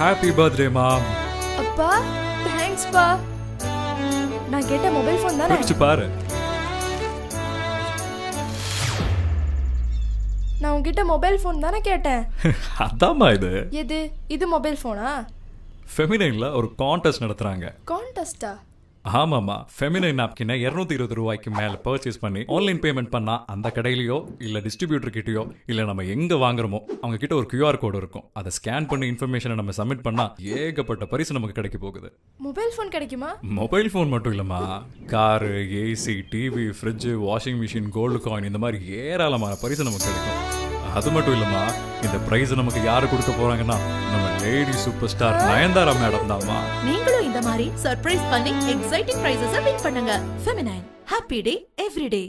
Happy birthday மாம். அப்பா thanks பா. நான் கேட்ட மொபைல் ஃபோன் தானே? பிரிச்சு பாரு. நான் உன்கிட்ட மொபைல் ஃபோன் தானே கேட்டேன். அதாம்மா இது. எது? இது மொபைல் ஃபோனா? ஃபெமினைன்ல ஒரு கான்டெஸ்ட் நடத்துறாங்க. கான்டெஸ்டா? ஆமாம்மா. ஃபெமினைன் நாப்கினை 220 ரூபாய்க்கு மேலே பர்ச்சேஸ் பண்ணி ஆன்லைன் பேமெண்ட் பண்ணால் அந்த கடையிலையோ இல்லை டிஸ்ட்ரிபியூட்டர் கிட்டேயோ இல்லை நம்ம எங்கே வாங்குறோமோ அவங்க கிட்ட ஒரு QR கோடு இருக்கும். அதை ஸ்கேன் பண்ணி இன்ஃபர்மேஷனை நம்ம சப்மிட் பண்ணால் ஏகப்பட்ட பரிசு நமக்கு கிடைக்க போகுது. மொபைல் ஃபோன் கிடைக்குமா? மொபைல் ஃபோன் மட்டும் இல்லைம்மா, car, AC, TV, fridge, washing machine, gold coin, இந்த மாதிரி ஏராளமான பரிசு நமக்கு கிடைக்கும். அது மட்டும் இல்லைம்மா, இந்த பிரைஸ் நமக்கு யாரு கொடுக்க போறாங்கன்னா நம்ம lady super star Nayanthara madam தான்மா. நீங்களும் இந்த மாதிரி சர்ப்ரைஸ் பண்ணி எக்ஸைட்டிங் பிரைசஸ் வின் பண்ணுங்க. Feminine, happy day every day.